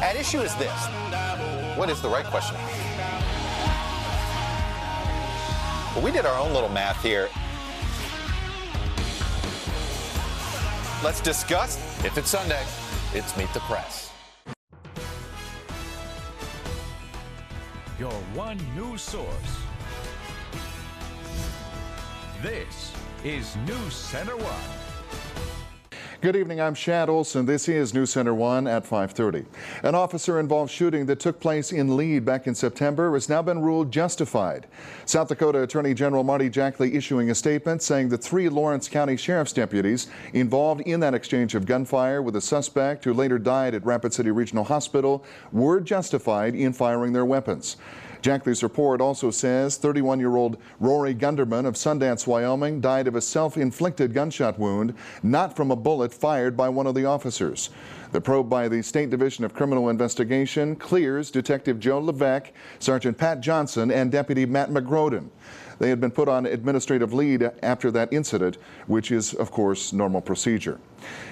At issue is this. What is the right question? Well, we did our own little math here. Let's discuss. If it's Sunday, it's Meet the Press. Your one news source. This is NewsCenter1. Good evening, I'm Shad Olson. This is NewsCenter1 at 5:30. An officer-involved shooting that took place in Lead back in September has now been ruled justified. South Dakota Attorney General Marty Jackley issuing a statement saying the 3 Lawrence County Sheriff's deputies involved in that exchange of gunfire with a suspect who later died at Rapid City Regional Hospital were justified in firing their weapons. Jackley's report also says 31-year-old Rory Gunderman of Sundance, Wyoming, died of a self-inflicted gunshot wound, not from a bullet fired by one of the officers. The probe by the State Division of Criminal Investigation clears Detective Joe Levesque, Sergeant Pat Johnson, and Deputy Matt McGroden. They had been put on administrative leave after that incident, which is, of course, normal procedure.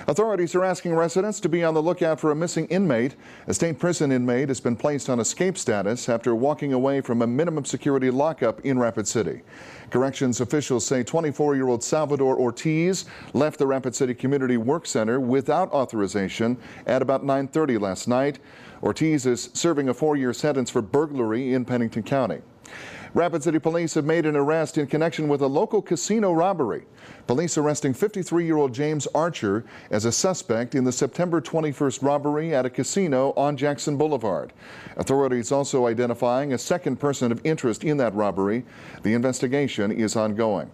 Authorities are asking residents to be on the lookout for a missing inmate. A state prison inmate has been placed on escape status after walking away from a minimum security lockup in Rapid City. Corrections officials say 24-year-old Salvador Ortiz left the Rapid City Community Work Center without authorization at about 9:30 last night. Ortiz is serving a 4-year sentence for burglary in Pennington County. Rapid City police have made an arrest in connection with a local casino robbery. Police arresting 53-year-old James Archer as a suspect in the September 21st robbery at a casino on Jackson Boulevard. Authorities also identifying a second person of interest in that robbery. The investigation is ongoing.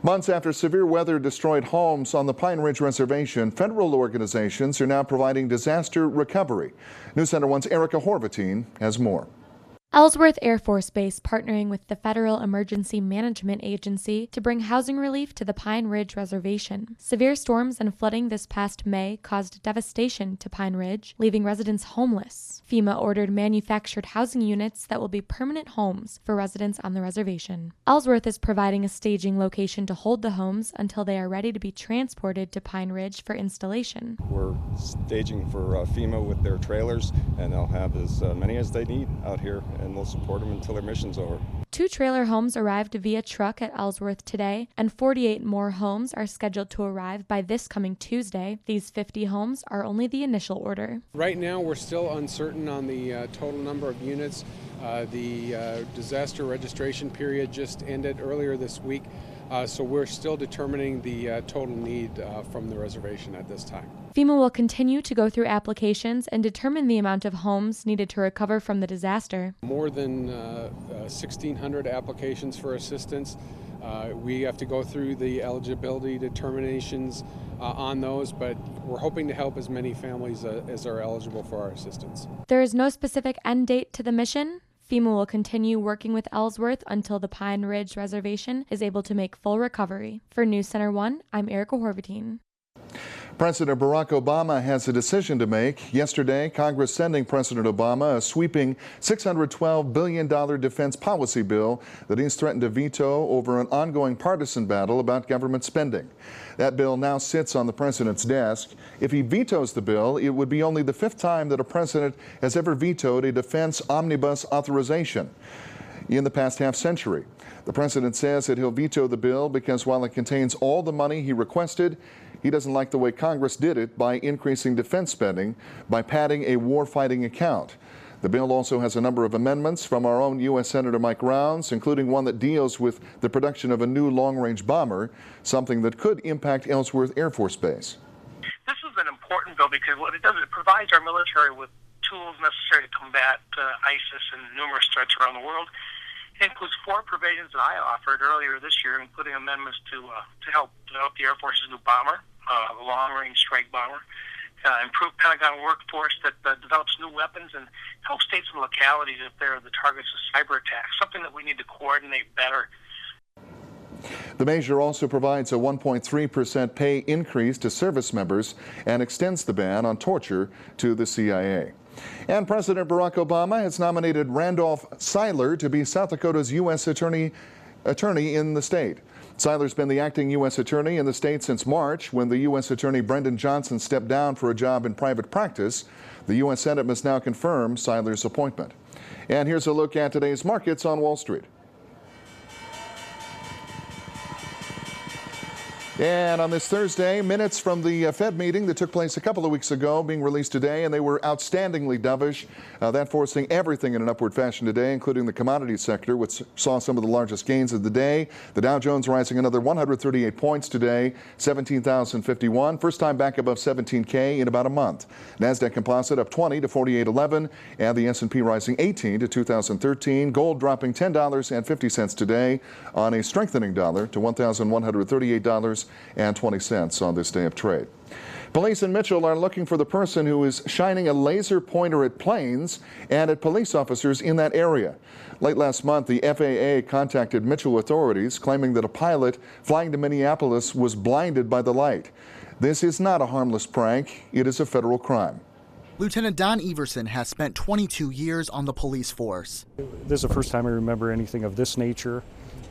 Months after severe weather destroyed homes on the Pine Ridge Reservation, federal organizations are now providing disaster recovery. NewsCenter1's Erica Horvatine has more. Ellsworth Air Force Base partnering with the Federal Emergency Management Agency to bring housing relief to the Pine Ridge Reservation. Severe storms and flooding this past May caused devastation to Pine Ridge, leaving residents homeless. FEMA ordered manufactured housing units that will be permanent homes for residents on the reservation. Ellsworth is providing a staging location to hold the homes until they are ready to be transported to Pine Ridge for installation. We're staging for FEMA with their trailers, and they'll have as many as they need out here, and we'll support them until their mission's over. 2 trailer homes arrived via truck at Ellsworth today, and 48 more homes are scheduled to arrive by this coming Tuesday. These 50 homes are only the initial order. Right now, we're still uncertain on the total number of units. The disaster registration period just ended earlier this week, so we're still determining the total need from the reservation at this time. FEMA will continue to go through applications and determine the amount of homes needed to recover from the disaster. More than 1,600 applications for assistance. We have to go through the eligibility determinations on those, but we're hoping to help as many families as are eligible for our assistance. There is no specific end date to the mission. FEMA will continue working with Ellsworth until the Pine Ridge Reservation is able to make full recovery. For NewsCenter1, I'm Erica Horvatine. President Barack Obama has a decision to make. Yesterday, Congress sending President Obama a sweeping $612 billion defense policy bill that he's threatened to veto over an ongoing partisan battle about government spending. That bill now sits on the president's desk. If he vetoes the bill, it would be only the 5th time that a president has ever vetoed a defense omnibus authorization in the past half-century. The president says that he'll veto the bill because while it contains all the money he requested, he doesn't like the way Congress did it by increasing defense spending by padding a war-fighting account. The bill also has a number of amendments from our own U.S. Senator Mike Rounds, including one that deals with the production of a new long-range bomber, something that could impact Ellsworth Air Force Base. This is an important bill because what it does is it provides our military with tools necessary to combat ISIS and numerous threats around the world. It includes 4 provisions that I offered earlier this year, including amendments to help develop the Air Force's new bomber, a long-range strike bomber, improve Pentagon workforce that develops new weapons, and help states and localities if they're the targets of cyber attacks, something that we need to coordinate better. The measure also provides a 1.3% pay increase to service members and extends the ban on torture to the CIA. And President Barack Obama has nominated Randolph Seiler to be South Dakota's U.S. attorney in the state. Seiler's been the acting U.S. attorney in the state since March, when the U.S. attorney Brendan Johnson stepped down for a job in private practice. The U.S. Senate must now confirm Seiler's appointment. And here's a look at today's markets on Wall Street. And on this Thursday, minutes from the Fed meeting that took place a couple of weeks ago being released today, and they were outstandingly dovish. That forcing everything in an upward fashion today, including the commodities sector, which saw some of the largest gains of the day. The Dow Jones rising another 138 points today, 17,051. First time back above 17K in about a month. NASDAQ Composite up 20 to 48.11, and the S&P rising 18 to 2013. Gold dropping $10.50 today on a strengthening dollar to $1,138.20 on this day of trade. Police in Mitchell are looking for the person who is shining a laser pointer at planes and at police officers in that area. Late last month, the FAA contacted Mitchell authorities claiming that a pilot flying to Minneapolis was blinded by the light. This is not a harmless prank. It is a federal crime. Lieutenant Don Everson has spent 22 years on the police force. This is the first time I remember anything of this nature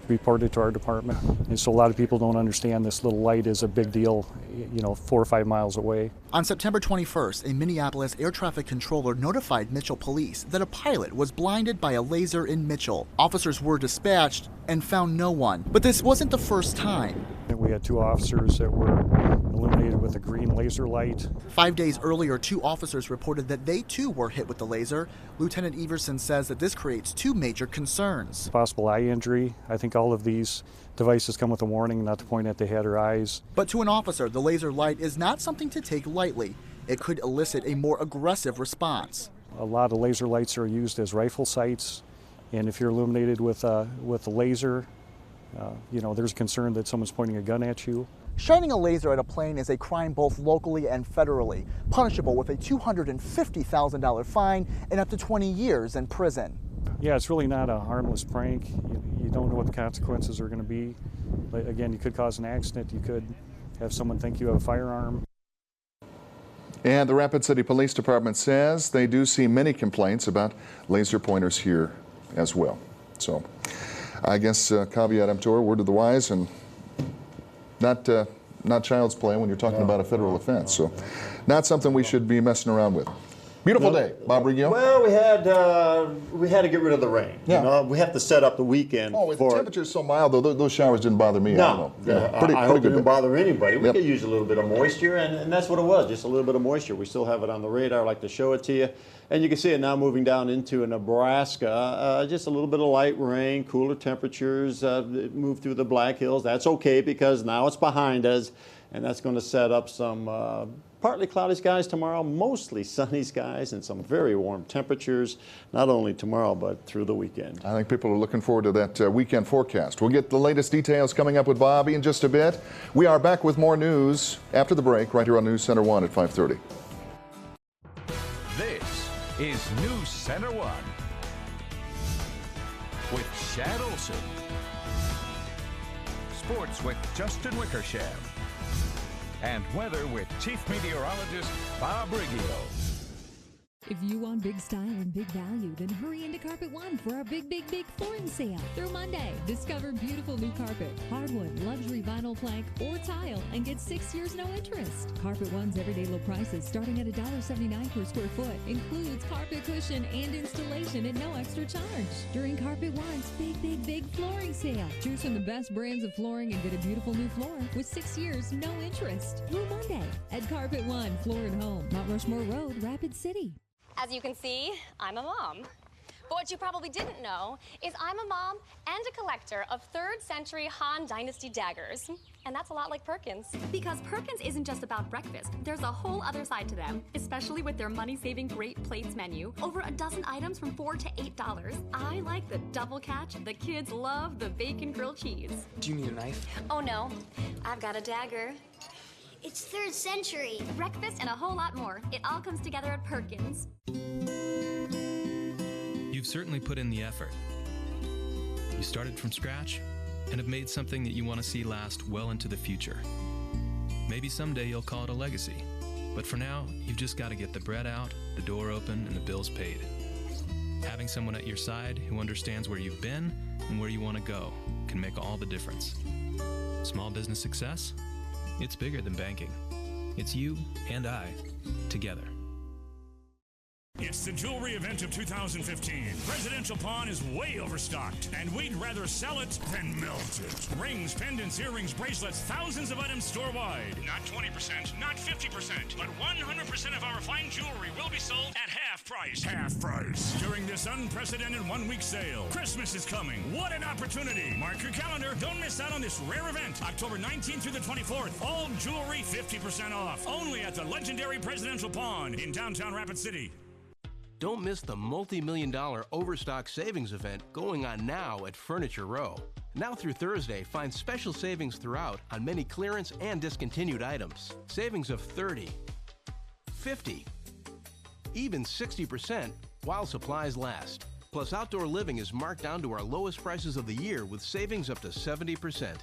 reported to our department. And so a lot of people don't understand this little light is a big deal, 4 or 5 miles away. On September 21st, a Minneapolis air traffic controller notified Mitchell police that a pilot was blinded by a laser in Mitchell. Officers were dispatched and found no one. But this wasn't the first time. We had 2 officers that were illuminated with a green laser light. 5 days earlier, 2 officers reported that they too were hit with the laser. Lieutenant Everson says that this creates 2 major concerns. Possible eye injury. I think all of these devices come with a warning not to point at the head or eyes. But to an officer, the laser light is not something to take lightly. It could elicit a more aggressive response. A lot of laser lights are used as rifle sights, and if you're illuminated with a laser, there's a concern that someone's pointing a gun at you. Shining a laser at a plane is a crime both locally and federally, punishable with a $250,000 fine and up to 20 years in prison. Yeah, it's really not a harmless prank. You don't know what the consequences are going to be. But again, you could cause an accident. You could have someone think you have a firearm. And the Rapid City Police Department says they do see many complaints about laser pointers here as well. So I guess caveat emptor, word to the wise, and not child's play when you're talking about a federal offense. So not something we should be messing around with. Beautiful day, Bob Riggio. Well, we had to get rid of the rain. Yeah. We have to set up the weekend. Oh, the temperature's so mild, though, those showers didn't bother me. No, I hope it didn't bother anybody. We Yep. could use a little bit of moisture, and that's what it was, just a little bit of moisture. We still have it on the radar. I'd like to show it to you. And you can see it now moving down into Nebraska. Just a little bit of light rain, cooler temperatures, move through the Black Hills. That's okay because now it's behind us, and that's going to set up some partly cloudy skies tomorrow, mostly sunny skies, and some very warm temperatures, not only tomorrow, but through the weekend. I think people are looking forward to that weekend forecast. We'll get the latest details coming up with Bobby in just a bit. We are back with more news after the break, right here on News Center 1 at 5:30. This is News Center 1 with Shad Olson. Sports with Justin Wickersham. And weather with Chief Meteorologist Bob Riggio. If you want big style and big value, then hurry into Carpet One for our big flooring sale. Through Monday, discover beautiful new carpet, hardwood, luxury vinyl plank, or tile, and get 6 years no interest. Carpet One's everyday low prices starting at $1.79 per square foot. Includes carpet cushion and installation at no extra charge. During Carpet One's big flooring sale. Choose from the best brands of flooring and get a beautiful new floor with 6 years no interest. Through Monday at Carpet One Floor and Home, Mount Rushmore Road, Rapid City. As you can see, I'm a mom. But what you probably didn't know is I'm a mom and a collector of 3rd century Han Dynasty daggers. And that's a lot like Perkins. Because Perkins isn't just about breakfast. There's a whole other side to them, especially with their money-saving Great Plates menu. Over a dozen items from $4 to $8. I like the double catch. The kids love the bacon grilled cheese. Do you need a knife? Oh no, I've got a dagger. It's 3rd century. Breakfast and a whole lot more. It all comes together at Perkins. You've certainly put in the effort. You started from scratch and have made something that you want to see last well into the future. Maybe someday you'll call it a legacy. But for now, you've just got to get the bread out, the door open, and the bills paid. Having someone at your side who understands where you've been and where you want to go can make all the difference. Small business success? It's bigger than banking. It's you and I together. It's the jewelry event of 2015. Presidential Pawn is way overstocked, and we'd rather sell it than melt it. Rings, pendants, earrings, bracelets, thousands of items store-wide. Not 20%, not 50%, but 100% of our fine jewelry will be sold at half price. Half price. During this unprecedented one-week sale. Christmas is coming. What an opportunity. Mark your calendar. Don't miss out on this rare event. October 19th through the 24th. All jewelry 50% off. Only at the legendary Presidential Pawn in downtown Rapid City. Don't miss the multi-million-dollar Overstock Savings event going on now at Furniture Row. Now through Thursday, find special savings throughout on many clearance and discontinued items. Savings of 30, 50, even 60% while supplies last. Plus, outdoor living is marked down to our lowest prices of the year with savings up to 70%.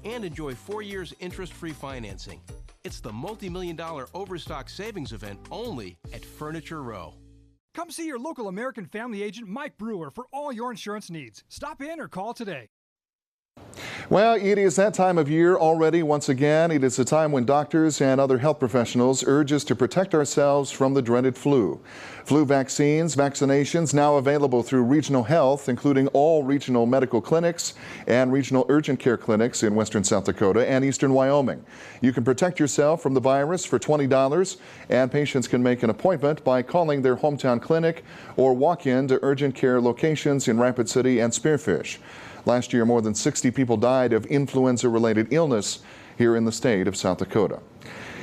And enjoy 4 years interest-free financing. It's the multi-million-dollar Overstock Savings event only at Furniture Row. Come see your local American Family agent, Mike Brewer, for all your insurance needs. Stop in or call today. Well, it is that time of year already. Once again, it is a time when doctors and other health professionals urge us to protect ourselves from the dreaded flu. Flu vaccinations now available through regional health, including all regional medical clinics and regional urgent care clinics in western South Dakota and eastern Wyoming. You can protect yourself from the virus for $20, and patients can make an appointment by calling their hometown clinic or walk in to urgent care locations in Rapid City and Spearfish. Last year, more than 60 people died of influenza-related illness here in the state of South Dakota.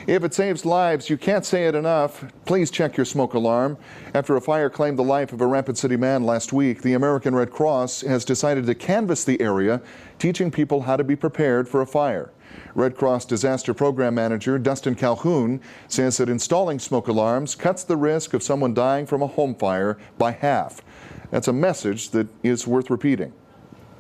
If it saves lives, you can't say it enough. Please check your smoke alarm. After a fire claimed the life of a Rapid City man last week, the American Red Cross has decided to canvass the area, teaching people how to be prepared for a fire. Red Cross Disaster Program Manager Dustin Calhoun says that installing smoke alarms cuts the risk of someone dying from a home fire by half. That's a message that is worth repeating.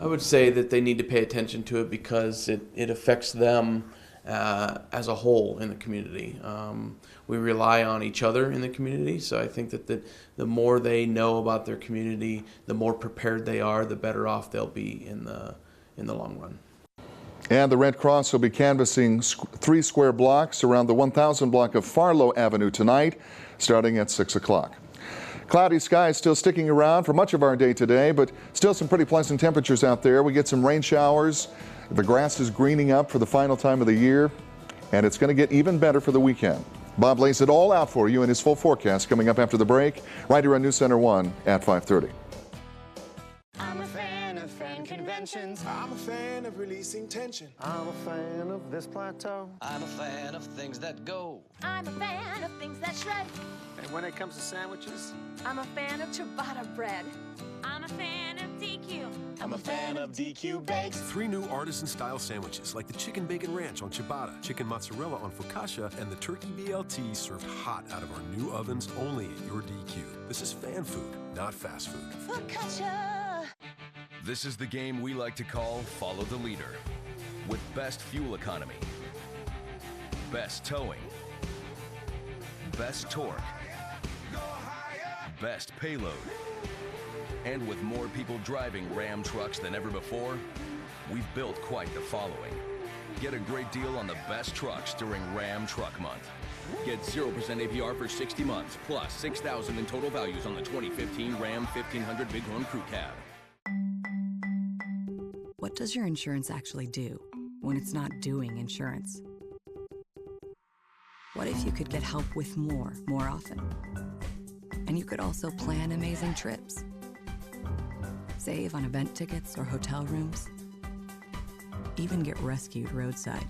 I would say that they need to pay attention to it because it affects them as a whole in the community. We rely on each other in the community, so I think that the more they know about their community, the more prepared they are, the better off they'll be in the long run. And the Red Cross will be canvassing 3 square blocks around the 1000 block of Farlow Avenue tonight, starting at 6 o'clock. Cloudy skies still sticking around for much of our day today, but still some pretty pleasant temperatures out there. We get some rain showers. The grass is greening up for the final time of the year, and it's going to get even better for the weekend. Bob lays it all out for you in his full forecast coming up after the break, right here on NewsCenter1 at 5:30. I'm a fan of fan conventions. I'm a fan of releasing tension. I'm a fan of this plateau. I'm a fan of things that go. I'm a fan of things that shred. And when it comes to sandwiches, I'm a fan of ciabatta bread. I'm a fan of DQ. I'm a fan of DQ bakes. 3 new artisan-style sandwiches like the chicken bacon ranch on ciabatta, chicken mozzarella on focaccia, and the turkey BLT served hot out of our new ovens only at your DQ. This is fan food, not fast food. Focaccia. This is the game we like to call Follow the Leader. With best fuel economy, best towing, best torque, best payload, and with more people driving Ram trucks than ever before, we've built quite the following. Get a great deal on the best trucks during Ram Truck Month. Get 0% APR for 60 months, plus $6,000 in total values on the 2015 Ram 1500 Bighorn Crew Cab. What does your insurance actually do when it's not doing insurance? What if you could get help with more often? And you could also plan amazing trips. Save on event tickets or hotel rooms. Even get rescued roadside.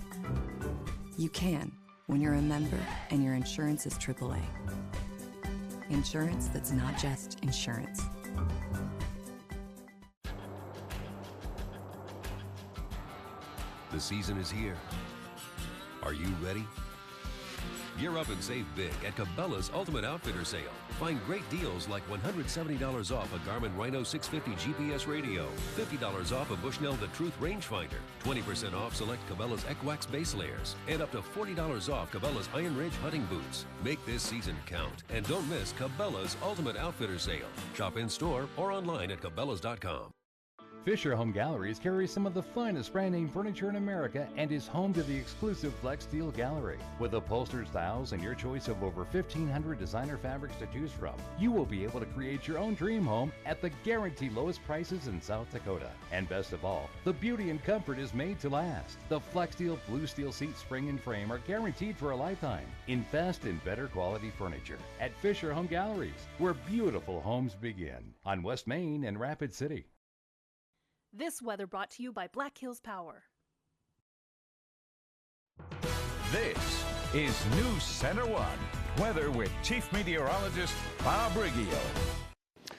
You can when you're a member and your insurance is AAA. Insurance that's not just insurance. The season is here. Are you ready? Gear up and save big at Cabela's Ultimate Outfitter Sale. Find great deals like $170 off a Garmin Rhino 650 GPS radio, $50 off a Bushnell The Truth rangefinder, 20% off select Cabela's Equax base layers, and up to $40 off Cabela's Iron Ridge hunting boots. Make this season count, and don't miss Cabela's Ultimate Outfitter Sale. Shop in store or online at Cabela's.com. Fisher Home Galleries carries some of the finest brand name furniture in America and is home to the exclusive Flex Steel Gallery. With upholstered styles and your choice of over 1,500 designer fabrics to choose from, you will be able to create your own dream home at the guaranteed lowest prices in South Dakota. And best of all, the beauty and comfort is made to last. The Flex Steel Blue Steel seat spring and frame are guaranteed for a lifetime. Invest in better quality furniture at Fisher Home Galleries, where beautiful homes begin, on West Main and Rapid City. This weather brought to you by Black Hills Power. This is NewsCenter1 Weather with Chief Meteorologist Bob Riggio.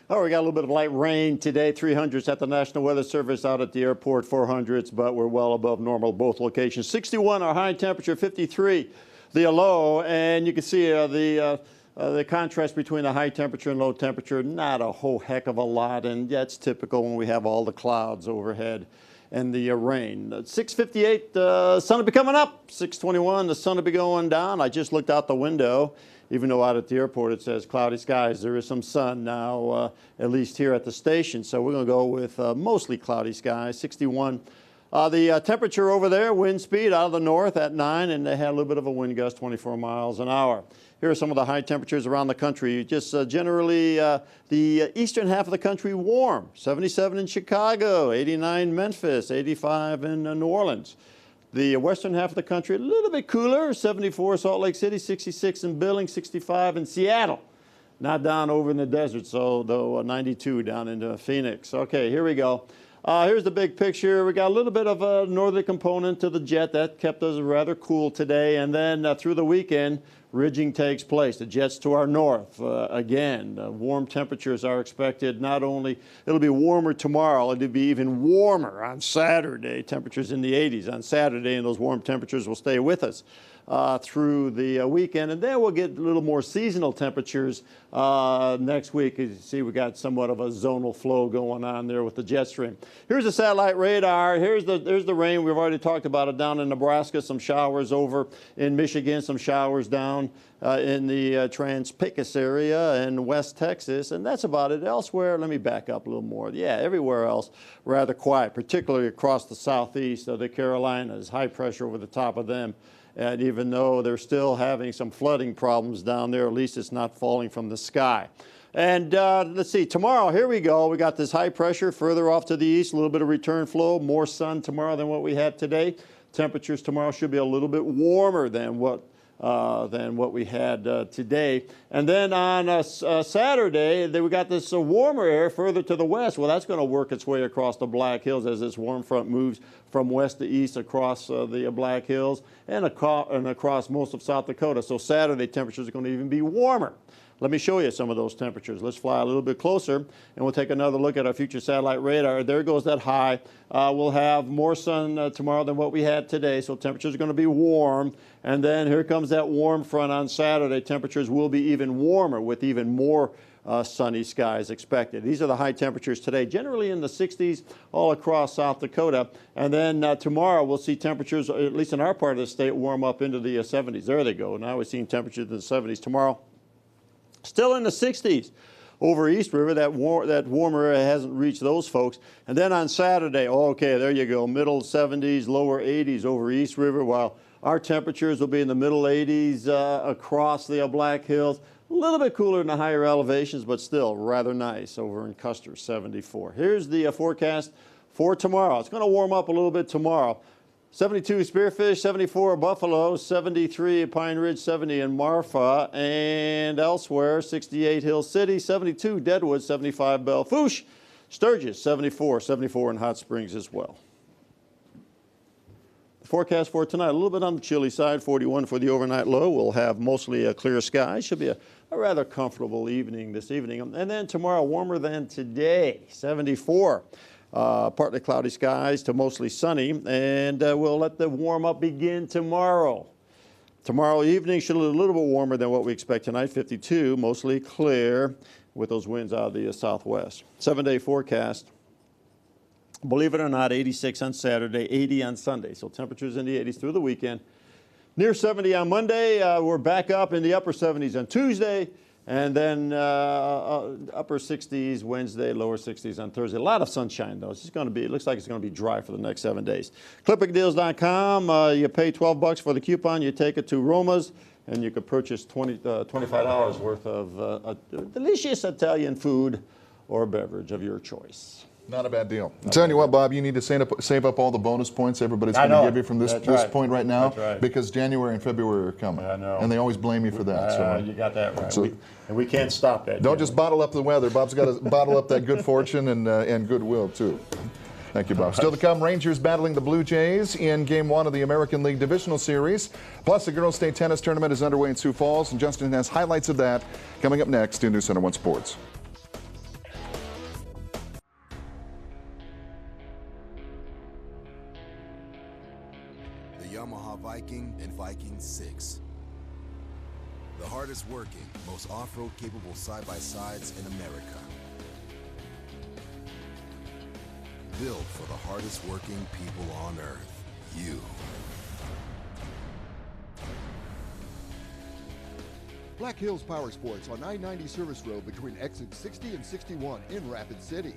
Oh, we got a little bit of light rain today, 300s at the National Weather Service out at the airport, 400s, but we're well above normal both locations. 61 our high temperature, 53 the low, and you can see the contrast between the high temperature and low temperature, not a whole heck of a lot, and that's typical when we have all the clouds overhead and the rain. 6:58, the sun will be coming up. 6:21, the sun will be going down. I just looked out the window. Even though out at the airport it says cloudy skies, there is some sun now, at least here at the station. So we're going to go with mostly cloudy skies, 61. The temperature over there, wind speed out of the north at 9, and they had a little bit of a wind gust, 24 miles an hour. Here are some of the high temperatures around the country. Just generally the eastern half of the country warm. 77 in Chicago, 89 Memphis, 85 in New Orleans. The western half of the country a little bit cooler, 74 Salt Lake City, 66 in Billings, 65 in Seattle. Not down over in the desert, so though 92 down into Phoenix. Okay, here we go. Here's the big picture. We got a little bit of a northerly component to the jet. That kept us rather cool today. And then through the weekend, ridging takes place. The jet's to our north. Again, warm temperatures are expected. Not only, it'll be warmer tomorrow, it'll be even warmer on Saturday. Temperatures in the 80s on Saturday, and those warm temperatures will stay with us through the weekend. And then we'll get a little more seasonal temperatures next week. As you see, we got somewhat of a zonal flow going on there with the jet stream. Here's the satellite radar. There's the rain. We've already talked about it down in Nebraska. Some showers over in Michigan. Some showers down in the Trans-Pecos area and West Texas. And that's about it. Elsewhere, let me back up a little more. Yeah, everywhere else rather quiet, particularly across the southeast of the Carolinas. High pressure over the top of them. And even though they're still having some flooding problems down there, at least it's not falling from the sky. And let's see, tomorrow, here we go. We got this high pressure further off to the east, a little bit of return flow, more sun tomorrow than what we had today. Temperatures tomorrow should be a little bit warmer than what we had today. And then on Saturday, we got this warmer air further to the west. Well, that's going to work its way across the Black Hills as this warm front moves from west to east across the Black Hills and across most of South Dakota. So Saturday, temperatures are going to even be warmer. Let me show you some of those temperatures. Let's fly a little bit closer, and we'll take another look at our future satellite radar. There goes that high. We'll have more sun tomorrow than what we had today, so temperatures are going to be warm. And then here comes that warm front on Saturday. Temperatures will be even warmer with even more sunny skies expected. These are the high temperatures today, generally in the 60s all across South Dakota. And then tomorrow we'll see temperatures, at least in our part of the state, warm up into the 70s. There they go. Now we're seeing temperatures in the 70s tomorrow. Still in the 60s over East River. That warmer area hasn't reached those folks. And then on Saturday, okay, there you go, middle 70s, lower 80s over East River, while our temperatures will be in the middle 80s across the Black Hills. A little bit cooler in the higher elevations, but still rather nice over in Custer, 74. Here's the forecast for tomorrow. It's going to warm up a little bit tomorrow. 72 Spearfish, 74 Buffalo, 73 Pine Ridge, 70 in Marfa, and elsewhere 68 Hill City, 72 Deadwood, 75 Belle Fourche, Sturgis 74 in Hot Springs as well. The forecast for tonight, a little bit on the chilly side, 41 for the overnight low. We'll have mostly a clear sky. Should be a rather comfortable evening this evening. And then tomorrow, warmer than today, 74. Partly cloudy skies to mostly sunny, and we'll let the warm-up begin tomorrow. Tomorrow evening should be a little bit warmer than what we expect tonight, 52, mostly clear with those winds out of the southwest. 7-day forecast. Believe it or not, 86 on Saturday, 80 on Sunday, so temperatures in the 80s through the weekend. Near 70 on Monday, we're back up in the upper 70s on Tuesday, And then upper 60s Wednesday, lower 60s on Thursday. A lot of sunshine, though. It's just going to be, it looks like it's going to be dry for the next 7 days. ClipItDeals.com. You pay $12 for the coupon. You take it to Roma's, and you could purchase $25 worth of delicious Italian food or beverage of your choice. Not a bad deal. I'm telling you what, Bob, you need to save up all the bonus points everybody's going to give you from this point right now, because January and February are coming. I know. And they always blame you for that. So you got that right. So, we can't stop that. Don't just bottle up the weather. Bob's got to bottle up that good fortune and goodwill, too. Thank you, Bob. Still to come, Rangers battling the Blue Jays in Game 1 of the American League Divisional Series. Plus, the Girls State Tennis Tournament is underway in Sioux Falls, and Justin has highlights of that coming up next in NewsCenter1 Sports. Yamaha Viking and Viking 6. The hardest working, most off-road capable side-by-sides in America. Built for the hardest working people on earth, you. Black Hills Power Sports on I-90 Service Road between exits 60 and 61 in Rapid City.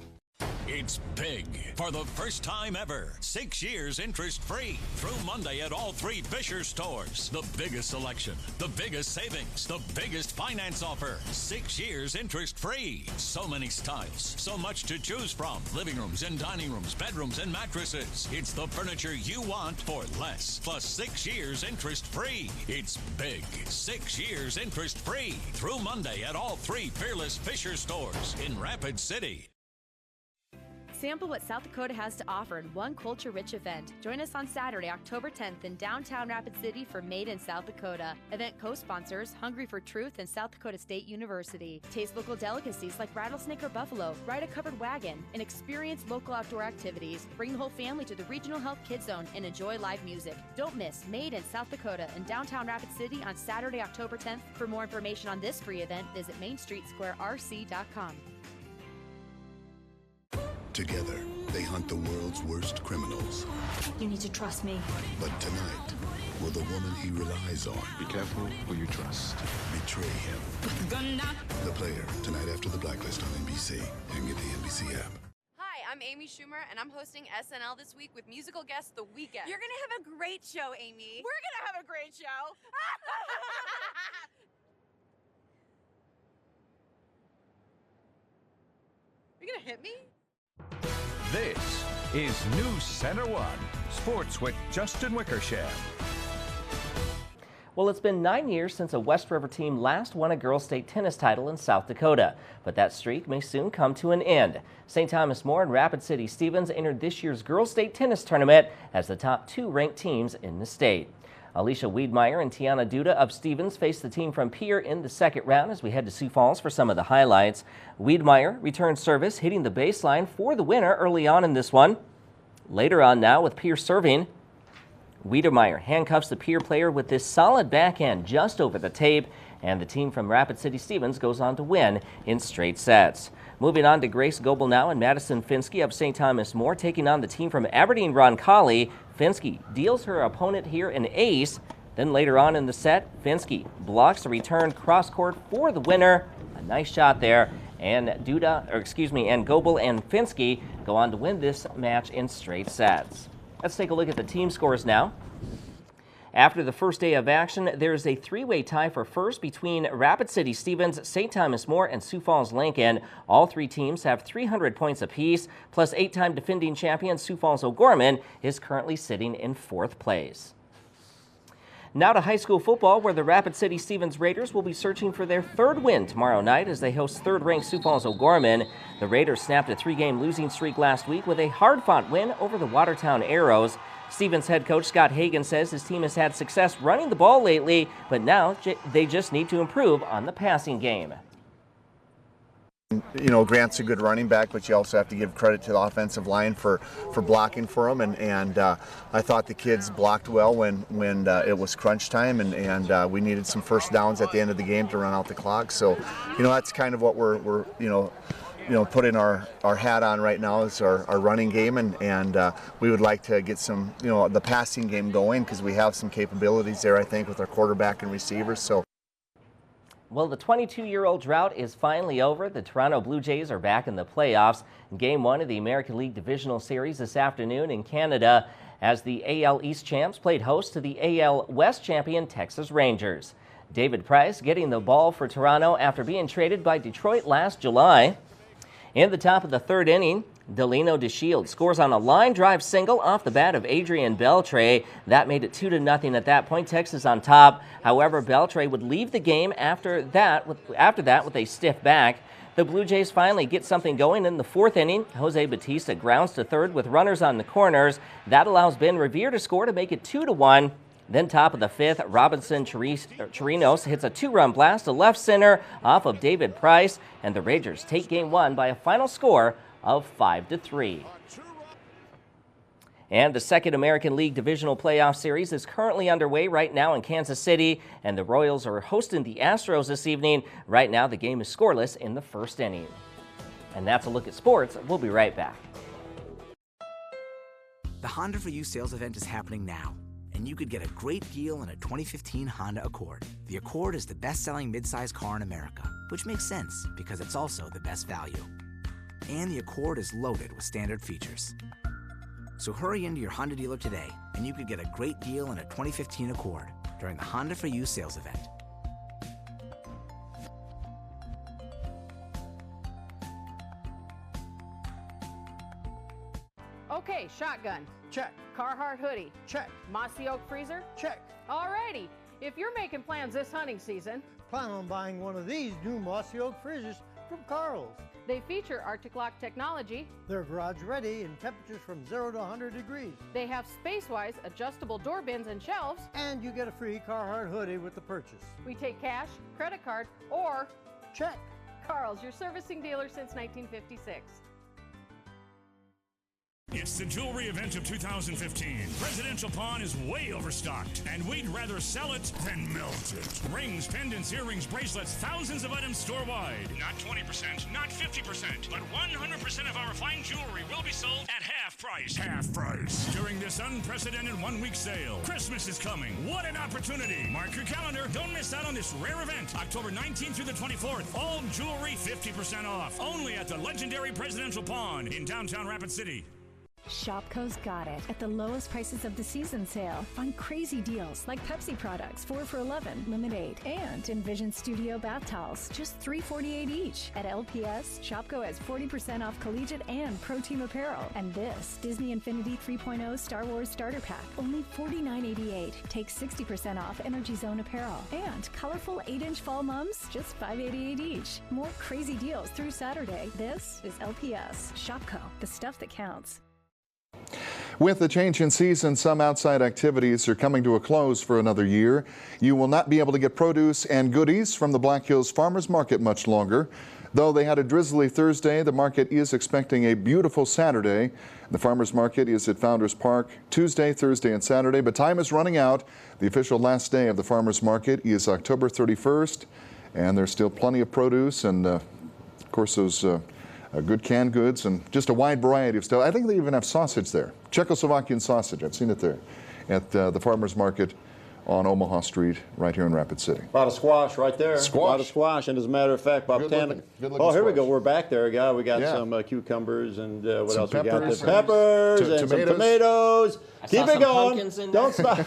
It's big. For the first time ever, 6 years interest-free through Monday at all 3 Fisher stores. The biggest selection, the biggest savings, the biggest finance offer. 6 years interest-free. So many styles, so much to choose from. Living rooms and dining rooms, bedrooms and mattresses. It's the furniture you want for less. Plus 6 years interest-free. It's big. 6 years interest-free through Monday at all 3 Fearless Fisher stores in Rapid City. Sample what South Dakota has to offer in one culture-rich event. Join us on Saturday, October 10th in downtown Rapid City for Made in South Dakota. Event co-sponsors, Hungry for Truth and South Dakota State University. Taste local delicacies like rattlesnake or buffalo, ride a covered wagon, and experience local outdoor activities. Bring the whole family to the Regional Health Kids Zone and enjoy live music. Don't miss Made in South Dakota in downtown Rapid City on Saturday, October 10th. For more information on this free event, visit MainStreetSquareRC.com. Together, they hunt the world's worst criminals. You need to trust me. But tonight, will the woman he relies on, be careful who you trust, betray him? The Player, tonight after The Blacklist on NBC and get the NBC app. Hi, I'm Amy Schumer, and I'm hosting SNL this week with musical guest The Weeknd. You're gonna have a great show, Amy. We're gonna have a great show. You're gonna hit me? This is NewsCenter1 Sports with Justin Wickersham. Well, it's been 9 years since a West River team last won a girls' state tennis title in South Dakota, but that streak may soon come to an end. St. Thomas More and Rapid City Stevens entered this year's girls' state tennis tournament as the top 2 ranked teams in the state. Alicia Wiedmeyer and Tiana Duda of Stevens face the team from Pierre in the second round as we head to Sioux Falls for some of the highlights. Wiedmeyer returned service, hitting the baseline for the winner early on in this one. Later on now with Pierre serving, Wiedmeyer handcuffs the Pierre player with this solid backhand just over the tape, and the team from Rapid City Stevens goes on to win in straight sets. Moving on to Grace Goebel now and Madison Finsky of St. Thomas More taking on the team from Aberdeen Roncalli. Finsky deals her opponent here an ace. Then later on in the set, Finsky blocks a return cross court for the winner. A nice shot there. And and Goebel and Finsky go on to win this match in straight sets. Let's take a look at the team scores now. After the first day of action, there's a 3-way tie for first between Rapid City Stevens, St. Thomas More, and Sioux Falls Lincoln. All 3 teams have 300 points apiece, plus 8-time defending champion Sioux Falls O'Gorman is currently sitting in 4th place. Now to high school football, where the Rapid City Stevens Raiders will be searching for their 3rd win tomorrow night as they host 3rd-ranked Sioux Falls O'Gorman. The Raiders snapped a 3-game losing streak last week with a hard-fought win over the Watertown Arrows. Stevens head coach Scott Hagan says his team has had success running the ball lately, but now they just need to improve on the passing game. You know, Grant's a good running back, but you also have to give credit to the offensive line for blocking for him. And I thought the kids blocked well when it was crunch time, and we needed some first downs at the end of the game to run out the clock. So, you know, that's kind of what we're putting our hat on right now is our running game, and we would like to get some, the passing game going because we have some capabilities there, I think, with our quarterback and receivers. So. Well, the 22-year-old drought is finally over. The Toronto Blue Jays are back in the playoffs. Game 1 of the American League Divisional Series this afternoon in Canada as the AL East champs played host to the AL West champion Texas Rangers. David Price getting the ball for Toronto after being traded by Detroit last July. In the top of the third inning, Delino DeShields scores on a line drive single off the bat of Adrian Beltre. That made it 2-0 at that point. Texas on top. However, Beltre would leave the game after that with a stiff back. The Blue Jays finally get something going in the fourth inning. Jose Bautista grounds to third with runners on the corners. That allows Ben Revere to score to make it 2-1. Then top of the fifth, Robinson Chirinos hits a two-run blast to left center off of David Price, and the Rangers take Game 1 by a final score of 5-3. And the second American League Divisional Playoff Series is currently underway right now in Kansas City, and the Royals are hosting the Astros this evening. Right now, the game is scoreless in the first inning. And that's a look at sports. We'll be right back. The Honda for You sales event is happening now, and you could get a great deal on a 2015 Honda Accord. The Accord is the best-selling midsize car in America, which makes sense because it's also the best value. And the Accord is loaded with standard features. So hurry into your Honda dealer today, and you could get a great deal on a 2015 Accord during the Honda for You sales event. Okay, shotgun. Check. Carhartt hoodie. Check. Mossy Oak freezer. Check. Alrighty. If you're making plans this hunting season, Plan on buying one of these new Mossy Oak freezers from Carl's. they feature Arctic Lock technology. They're garage ready in temperatures from 0 to 100 degrees. They have space-wise adjustable door bins and shelves. And you get a free Carhartt hoodie with the purchase. We take cash, credit card, or check. Carl's, your servicing dealer since 1956. It's the jewelry event of 2015. Presidential Pawn is way overstocked, and we'd rather sell it than melt it. Rings, pendants, earrings, bracelets, thousands of items store-wide. Not 20%, not 50%, but 100% of our fine jewelry will be sold at half price. Half price. During this unprecedented one-week sale. Christmas is coming. What an opportunity. Mark your calendar. Don't miss out on this rare event. October 19th through the 24th. All jewelry 50% off. Only at the legendary Presidential Pawn in downtown Rapid City. Shopko's got it. At the lowest prices of the season sale. Find crazy deals like Pepsi products, 4 for $11, limit 8. And Envision Studio bath towels, just $3.48 each. At LPS, Shopko has 40% off collegiate and pro team apparel. And this, Disney Infinity 3.0 Star Wars Starter Pack, only $49.88. Take 60% off Energy Zone apparel. And colorful 8-inch fall mums, just $5.88 each. More crazy deals through Saturday. This is LPS. Shopko, the stuff that counts. With the change in season, some outside activities are coming to a close for another year. You will not be able to get produce and goodies from the Black Hills Farmers Market much longer. Though they had a drizzly Thursday, the market is expecting a beautiful Saturday. The Farmers Market is at Founders Park Tuesday, Thursday, and Saturday, but time is running out. The official last day of the Farmers Market is October 31st, and there's still plenty of produce and, of course, those good canned goods and just a wide variety of stuff. I think they even have sausage there. Czechoslovakian sausage. I've seen it there at the Farmers Market on Omaha Street right here in Rapid City. A lot of squash right there. Squash. A lot of squash. And as a matter of fact, Botanical. Oh, here we go. We're back there, guy. We got some cucumbers and what else we got there? Peppers and some tomatoes. Keep it going. Don't stop.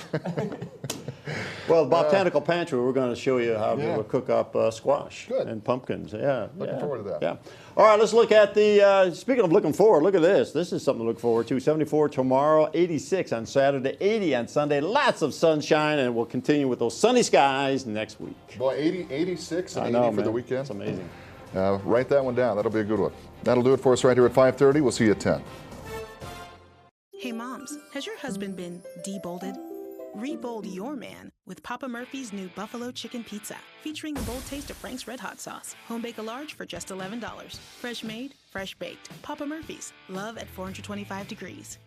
Well, Botanical Pantry, we're going to show you how to cook up squash and pumpkins. Yeah. Looking forward to that. Yeah. All right, let's look at the, speaking of looking forward, look at this. This is something to look forward to. 74 tomorrow, 86 on Saturday, 80 on Sunday. Lots of sunshine, and we'll continue with those sunny skies next week. Boy, 86 and 80 know, for the weekend. It's amazing. Write that one down. That'll be a good one. That'll do it for us right here at 5:30. We'll see you at 10. Hey moms, has your husband been debolded? Rebold your man with Papa Murphy's new Buffalo Chicken Pizza, featuring the bold taste of Frank's Red Hot Sauce. Home bake a large for just $11. Fresh made, fresh baked. Papa Murphy's. Love at 425 degrees.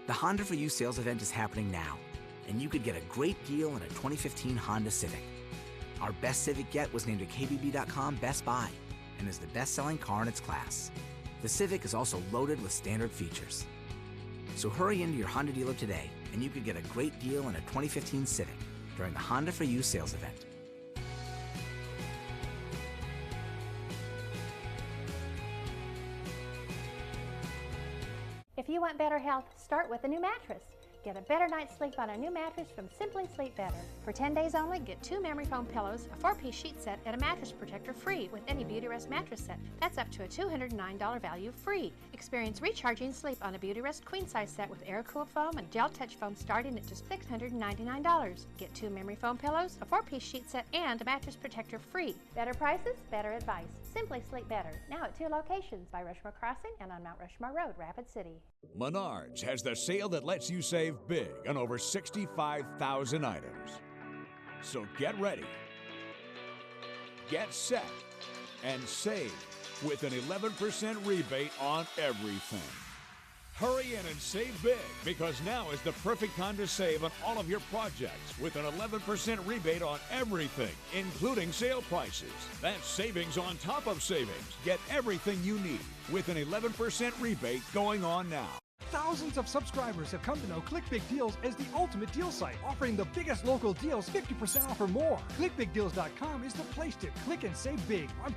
The Honda for You sales event is happening now, and you could get a great deal on a 2015 Honda Civic. Our best Civic yet was named a KBB.com Best Buy and is the best-selling car in its class. The Civic is also loaded with standard features. So hurry into your Honda dealer today, and you could get a great deal on a 2015 Civic during the Honda for You sales event. If you want better health, start with a new mattress. Get a better night's sleep on a new mattress from Simply Sleep Better. For 10 days only, get 2 memory foam pillows, a 4-piece sheet set, and a mattress protector free with any Beautyrest mattress set. That's up to a $209 value free. Experience recharging sleep on a Beautyrest queen size set with air-cooled foam and gel touch foam starting at just $699. Get 2 memory foam pillows, a 4-piece sheet set, and a mattress protector free. Better prices, better advice. Simply Sleep Better. Now at 2 locations by Rushmore Crossing and on Mount Rushmore Road, Rapid City. Menards has the sale that lets you save big on over 65,000 items. So get ready, get set, and save with an 11% rebate on everything. Hurry in and save big, because now is the perfect time to save on all of your projects with an 11% rebate on everything, including sale prices. That's savings on top of savings. Get everything you need with an 11% rebate going on now. Thousands of subscribers have come to know Click Big Deals as the ultimate deal site, offering the biggest local deals 50% off or more. ClickBigDeals.com is the place to click and save big on